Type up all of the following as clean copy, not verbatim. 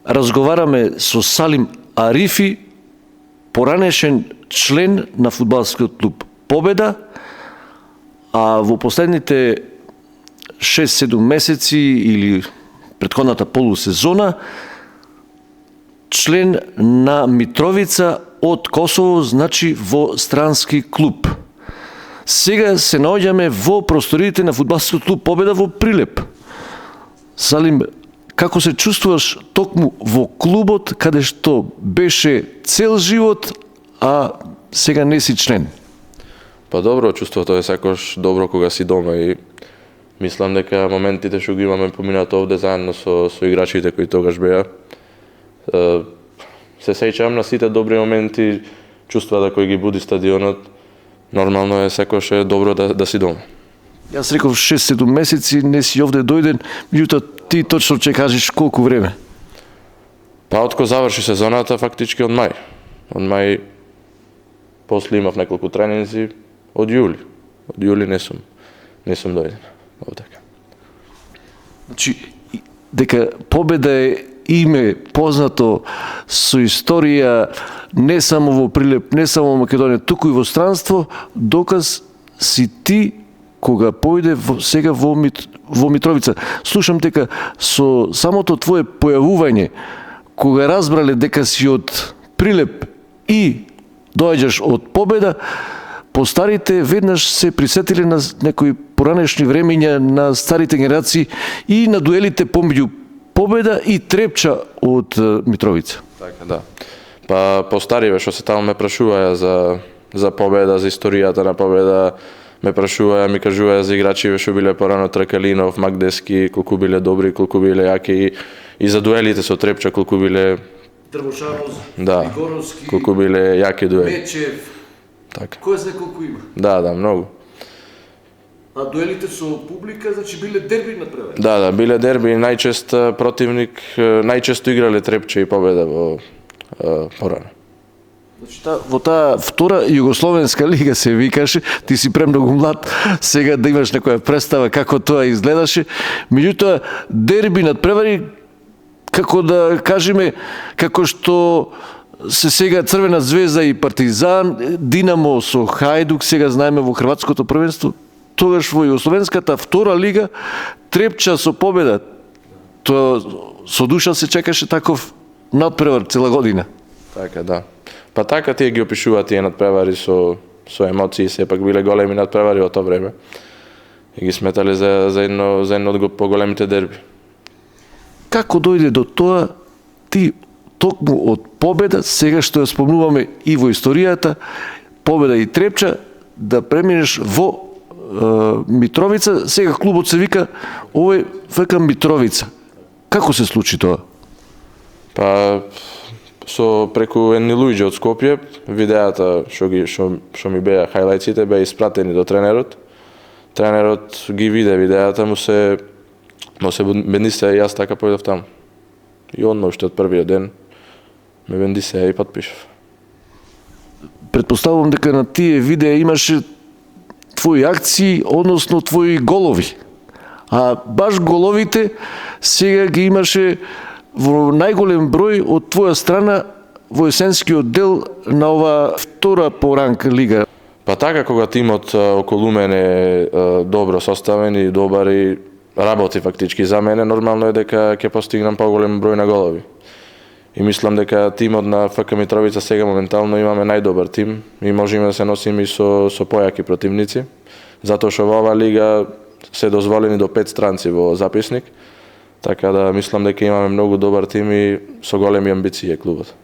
разговараме со Салим Арифи, поранешен член на фудбалскиот клуб Победа, а во последните 6-7 месеци или претходната полусезона член на Митровица од Косово, значи во странски клуб. Сега се наоѓаме во просториите на фудбалскиот клуб Победа во Прилеп. Салим, како се чувствуваш токму во клубот каде што беше цел живот, а сега не си член? Па добро, чувството е секош добро кога си дома и мислам дека моментите што ги имаме поминато овде заедно со играчите кои тогаш беа. Се сеќавам на сите добри моменти, чувствата кои ги буди стадионот. Нормално е секош е добро да си дома. Јас реков 6-7 месеци не си овде дојден, меѓутоа ти точно ќе кажеш колку време? Па откако заврши сезоната, фактички од мај. Од мај после имав неколку тренинзи, од јули. Од јули не сум дојден овде. Значи, дека Победа е име познато со историја не само во Прилеп, не само во Македонија, туку и во странство, доказ си ти кога појде сега во Митровица. Слушам дека со самото твое појавување, кога разбрале дека си од Прилеп и доаѓаш од Победа, постарите веднаш се присетиле на некои поранешни времења на старите генерации и на дуелите помеѓу Победа и Трепча од Митровица. Така, да. Па постариве што се таму ме прашуваја за Победа, за историјата на Победа, ме прашуваја, ми кажуваја за играчиве што биле порано Тракалинов, Магдески, колку биле добри, колку биле јаки и за дуелите со Трепча, колку биле Дрвошанов, да, Игоровски, колку биле јаки дуели. Мечев. Така. Кој знае колку има? Да, многу. А дуелите со публика, значи биле дерби надпревари? Да, биле дерби, најчест противник, најчесто играле Трепча и Победа во порано. Значи, во таа втора југословенска лига се викаше, ти си премногу млад, сега да имаш некоја представа како тоа изгледаше. Меѓутоа, дерби надпревари, како да кажеме, како што се сега Црвена звезда и Партизан, Динамо со Хајдук, сега знаеме во хрватското првенство, тогаш во југословенската втора лига, Трепча со Победа. Тоа со душа се чекаше таков надпревар цела година. Така, да. Па така тие ги опишуваат тие надпревари со емоции, сепак биле големи надпревари во тоа време. И ги сметале за едно од поголемите дерби. Како дојде до тоа ти токму од Победа, сега што ја спомнуваме и во историјата, Победа и Трепча, да преминеш во Митровица, сега клубот се вика овој века Митровица. Како се случи тоа? Па со преку едни луѓе од Скопје, видеата што ми беа хајлајците беа испратени до тренерот. Тренерот ги виде видеата, му се бендисе и јас така појдов таму. И одно уште од првиот ден ме бендисе и потпишав. Предпоставувам дека на тие видеа имаше твои акции, односно твои голови. А баш головите сега ги имаше во најголем број од твоја страна во есенскиот дел на ова втора по ранг лига. Па така, кога тимот околу мене е добро составен и добар и работи фактички за мене, нормално е дека ќе постигнам поголем број на голови. И мислам дека тимот на ФК Митровица сега моментално имаме најдобар тим и можеме да се носиме и со појаки противници, затоа што во оваа лига се дозволени до 5 странци во записник, така да мислам дека имаме многу добар тим и со големи амбиции клубот.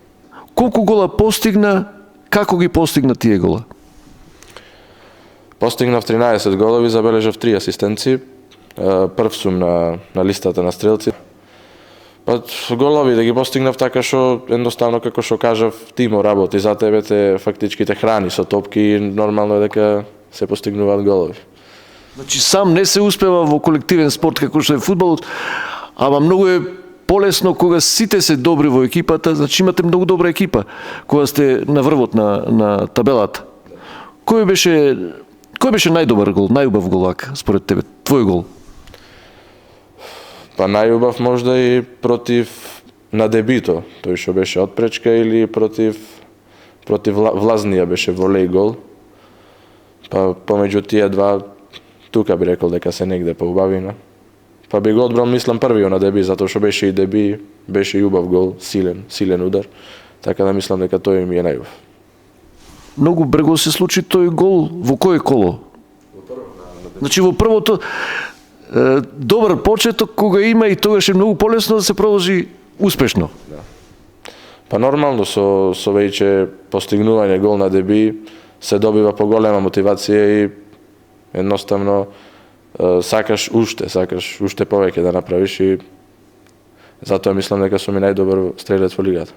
Колку гола постигна, како ги постигна тие гола? Постигнав 13 голови, забележав 3 асистенции, прв сум на листата на стрелци. Па голови да ги постигнав така што едноставно како што кажав, тимо работи за тебе, те фактички те храни со топки и нормално е дека се постигнуваат голови. Значи сам не се успева во колективен спорт како што е фудбалот, ама многу е полесно кога сите се добри во екипата, значи имате многу добра екипа кога сте на врвот на табелата. Кој беше најдобар гол, најубав гол според тебе, твој гол? Па најубав можда и против на дебито, тој што беше отпречка или против Влазнија беше волеј гол. Па помеѓу тие два тука би рекол дека се негде поубавина. Па би го одбрал, мислам, првиот на деби, затоа што беше и деби, беше и убав гол, силен удар. Така да мислам дека тој ми е најубав. Многу брзо се случи тој гол. Во кое коло? Значи во првото добар почеток кога има и тогаш е многу полесно да се продолжи успешно. Па нормално со веќе постигнување гол на деби се добива поголема мотивација и едноставно сакаш уште повеќе да направиш и затоа мислам дека сум и најдобар стрелец во лигата.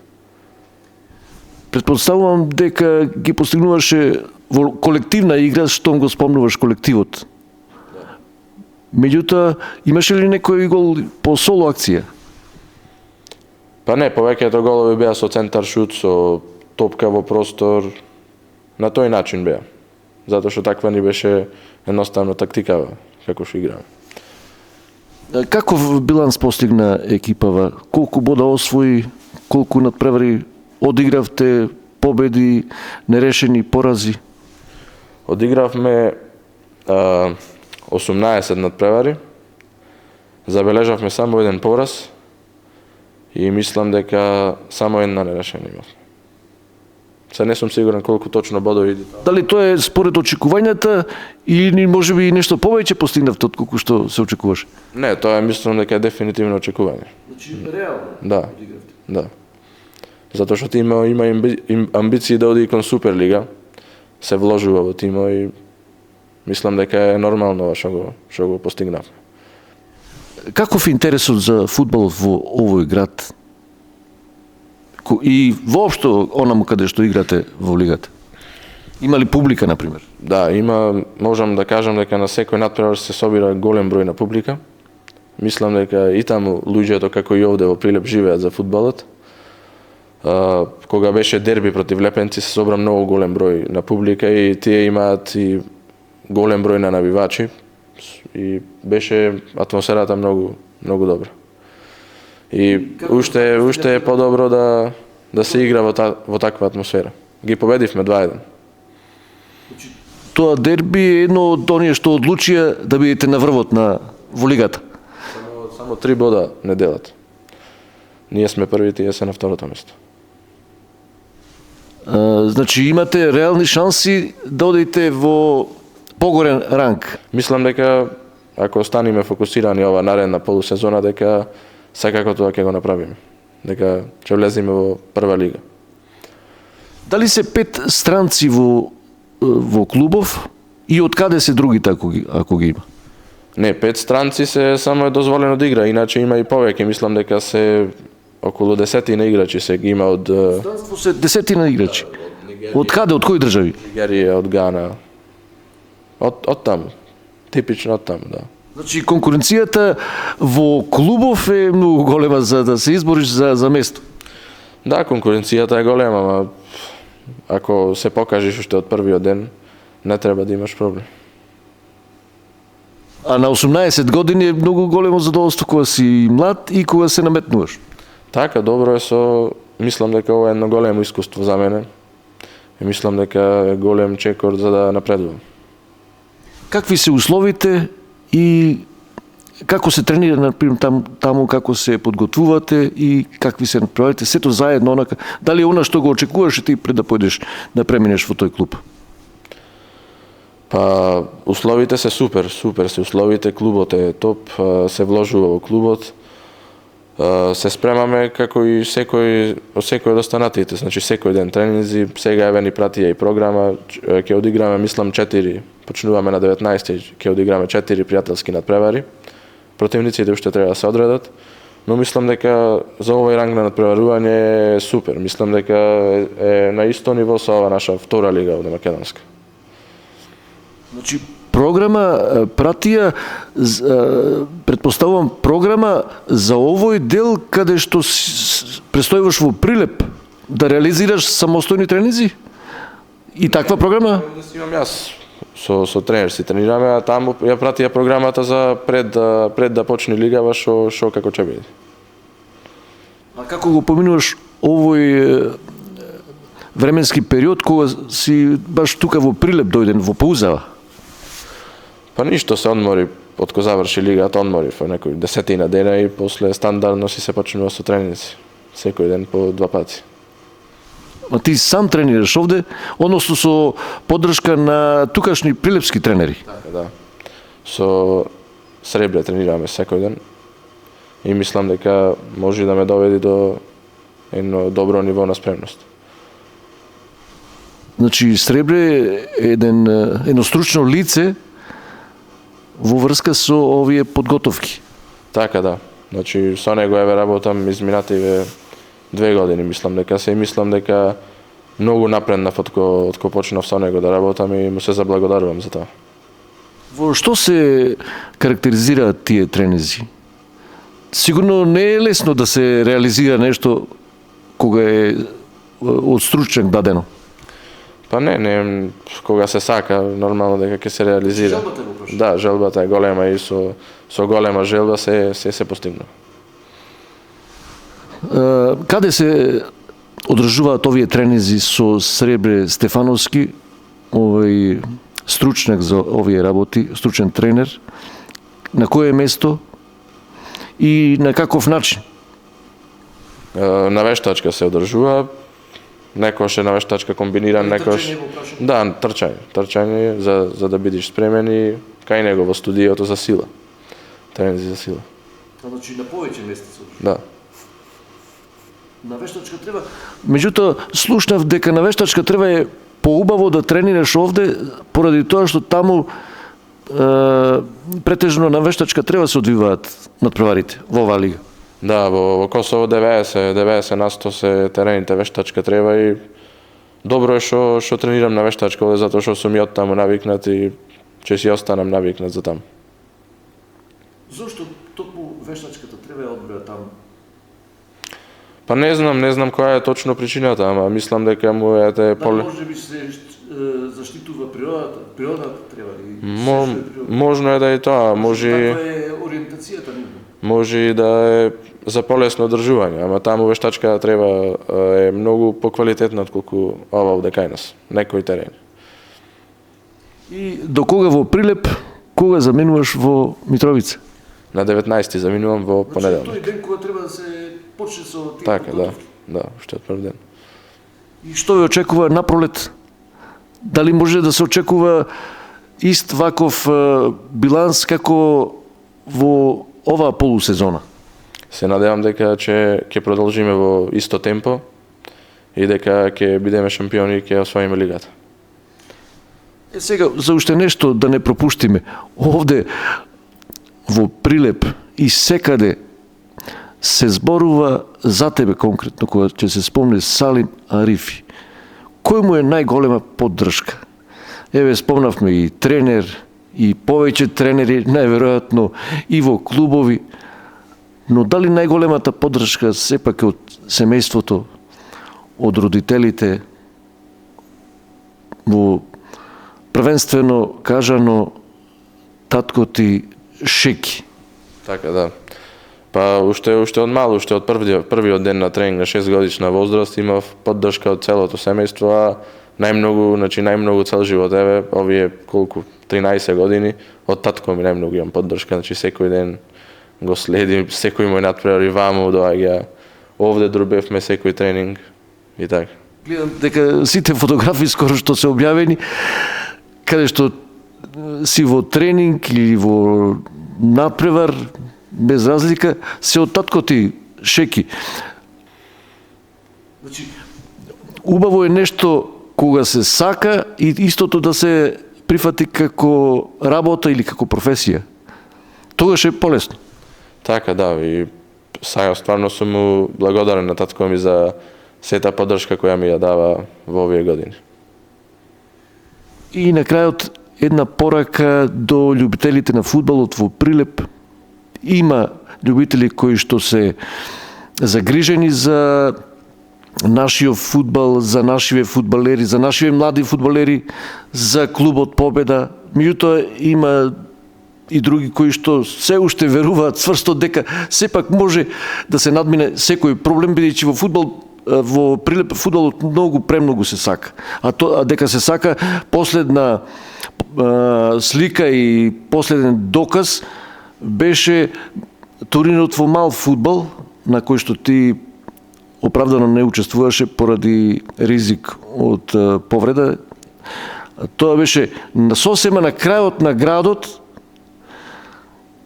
Претпоставувам дека ги постигнуваше во колективна игра, штом го спомнуваш колективот. Меѓутоа, имаше ли некој гол по соло акција? Па не, повеќето голови беа со центар шут, со топка во простор, на тој начин беа. Затоа што таква ни беше едноставно тактикава, како што играме. Каков биланс постигна екипава? Колку бода освои, колку надпревари одигравте, победи, нерешени порази? Одигравме 18 надпревари, забележавме само еден пораз и мислам дека само една нерешена имавме. Се не сум сигурен колку точно бодови. Дали тоа е според очекувањата или можеби и нешто повеќе постигнавте од колку што се очекуваше? Не, тоа е, мислам дека е дефинитивно очекување. Значи реално? Да. Затоа што тимот има амбиции да оди кон Суперлига, се вложува во тимот и мислам дека е нормално што го постигнавме. Каков е интересот за фудбал во овој град? И воопшто онаму каде што играте во лигата? Има ли публика, например? Да, има, можам да кажам дека на секој надпревар се собира голем број на публика. Мислам дека и таму луѓето како и овде во Прилеп живеат за фудбалот. Кога беше дерби против Лепенци се собра многу голем број на публика и тие имаат и голем број на навивачи и беше атмосферата многу добра. И уште е подобро да се игра во таква атмосфера. Ги победивме 2-1. Тоа дерби е едно од оние што одлучија да бидете на врвот во лигата. Само 3 бода не делат. Ние сме први, тие се на второто место. Значи имате реални шанси да одите во погорен ранг. Мислам дека ако останеме фокусирани ова наредна полусезона, дека секако тоа ќе го направиме. Дека ќе влеземе во прва лига. Дали се 5 странци во клубов и од каде се другите ако ги има? Не, 5 странци се само е дозволено да игра, иначе има и повеќе. Мислам дека се околу 10 играчи се ги има од Странство се 10 играчи. Од каде, од кои држави? Нигерија, од Гана. Од таму. Типично од таму, да. Значи конкуренцијата во клубов е многу голема за да се избориш за место. Да, конкуренцијата е голема, ама ако се покажеш уште од првиот ден, не треба да имаш проблем. А на 18 години е многу големо задоволство кога си млад и кога се наметнуваш. Така, добро е мислам дека ова е едно големо искуство за мене. И мислам дека е голем чекор за да напредувам. Какви се условите и како се тренира, например, таму како се подготвувате и какви се направите, сето заедно, онака. Дали е она што го очекуваш ти пред да појдеш да преминеш во тој клуб? Па, условите се супер се условите, клубот е топ, се вложува во клубот. Се спремаме како и секој од останатите, значи секој ден тренинзи, сега еве ни пратија и програма, ќе одиграме, мислам 4, почнуваме на 19, ќе одиграме 4 пријателски надпревари. Противниците уште треба да се одредат, но мислам дека за овој ранг на надпреварување е супер. Мислам дека е на исто ниво со ова наша втора лига овде македонска. Значи програма пратија, претпоставувам програма за овој дел каде што престојуваш во Прилеп да реализираш самостојни тренинзи? И таква програма? Имам јас со тренер си тренираме, а таму ја пратија програмата за пред да почне лигава што како ќе биде. А како го поминуваш овој временски период кога си баш тука во Прилеп дојден во Паузава? Па ништо, се одмори, откако заврши лигата, одмори во некои 10 дена и после стандардно си се почнува со тренинзи. Секој ден по 2 пати. А ти сам тренираш овде, односно со поддршка на тукашни прилепски тренери? Да. Со Сребре тренираме секој ден и мислам дека може да ме доведи до едно добро ниво на спремност. Значи, Сребре е едно стручно лице во врска со овие подготовки. Така да. Значи, со него еве работам изминативе 2 години, мислам дека многу напреднав откако почнав со него да работам и му се заблагодарувам за тоа. Во што се карактеризираат тие тренинзи? Сигурно не е лесно да се реализира нешто кога е од стручнак дадено. Па не, кога се сака, нормално дека ќе се реализира. Желбата го прошу. Да, желбата е голема и со голема желба се постигна. Каде се одржуваат овие тренинзи со Сребре Стефановски, овој стручнак за овие работи, стручен тренер, на кое место и на каков начин? На вештачка се одржува, некојаш е на вештачка комбиниран, некојаш... Да, трчање за да бидеш спремен и кај него во студиото за сила. Тренинзи за сила. Значи на повеќе места се одржува. Да. На вештачка треба. Меѓутоа, слушнав дека на вештачка треба е поубаво да тренираш овде, поради тоа што таму претежно на вештачка треба се одвиваат надпреварите во оваа лига. Да, во Косово 90% се терените вештачка треба и добро е што тренирам на вештачка овде затоа што сум и од таму навикнат и ќе си останам навикнат за таму. Зошто токму вештачката треба ја одбира таму? Па не знам која е точно причината, ама мислам дека му е поле... Може би се заштитува природата треба ли? Можно е да е тоа, може е ориентацијата нивна. Може и да е за полесно одржување, ама таму вештачка треба е многу поквалитетна отколку ова овде кај нас, некои терени. И до кога во Прилеп, кога заменуваш во Митровица? На 19 заминувам во понеделник. Тој ден кога треба да се почне со тие Така, подготовки. да, уште од прв ден. И што ве очекува напролет? Дали може да се очекува ист ваков биланс како во оваа полусезона? Се надевам дека ќе продолжиме во исто темпо и дека ќе бидеме шампиони и ќе освоиме лигата. Сега, за уште нешто да не пропуштиме. Овде, во Прилеп и секаде се зборува за тебе конкретно, кога ќе се спомне Салим Арифи. Кој му е најголема поддршка? Еве, спомнавме и тренер, и повеќе тренери, најверојатно и во клубови, но дали најголемата поддршка сепак е од семејството, од родителите, во првенствено кажано татко ти Шеки? Така, да. Па уште од мал, уште од првиот ден на тренинг на 6 годишна возраст имав поддршка од целото семејство, а најмногу цел живот, еве, овие колку 13 години, од татко ми најмногу имам поддршка, значи секој ден го следим, секој мој надпревар и ваму доаѓа, овде друбевме секој тренинг и така. Гледам дека сите фотографии скоро што се објавени, каде што си во тренинг или во надпревар, без разлика, се од татко ти Шеки. Значи, убаво е нешто кога се сака и истото да се прифати како работа или како професија. Тогаш е полесно. Така, да, и сега стварно сум му благодарен на татко ми за сета поддршка која ми ја дава во овие години. И на крајот една порака до љубителите на фудбалот во Прилеп. Има љубители кои што се загрижени за нашиот фудбал, за нашиве фудбалери, за нашиве млади фудбалери, за клубот Победа. Меѓутоа има и други кои што се уште веруваат цврсто дека сепак може да се надмине секој проблем, бидејќи во Прилеп фудбалот премногу се сака. А дека се сака, последна слика и последен доказ беше турнирот во мал фудбал, на кој што ти оправдано не учествуваше поради ризик од повреда. Тоа беше сосема на крајот на градот,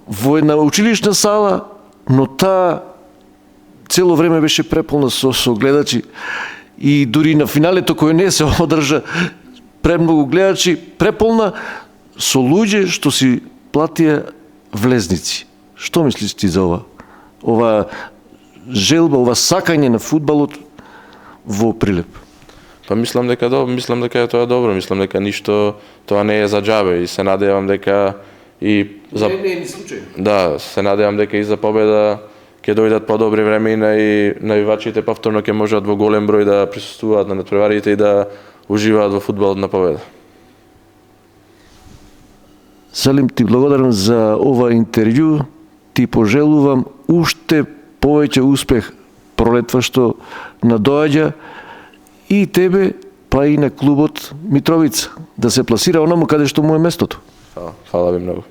во една училишна сала, но таа цело време беше преполна со гледачи и дури на финалето кој не се одржа, премногу гледачи, преполна со луѓе што си платија влезници. Што мислиш ти за ова? Ова желба, ова сакање на фудбалот во Прилеп? Па мислам дека е тоа добро, мислам дека ништо тоа не е за џабе и се надевам дека и за Не е ни случај. Да, се надевам дека и за победа ќе дојдат подобри времења и навивачите повторно ќе можат во голем број да присуствуваат на натпреварите и да уживаат во фудбалот на победа. Салим, ти благодарам за ова интервју. Ти пожелувам уште повеќе успех пролетва што надоаѓа и тебе, па и на клубот Митровица, да се пласира онаму каде што му е местото. Фала ви многу.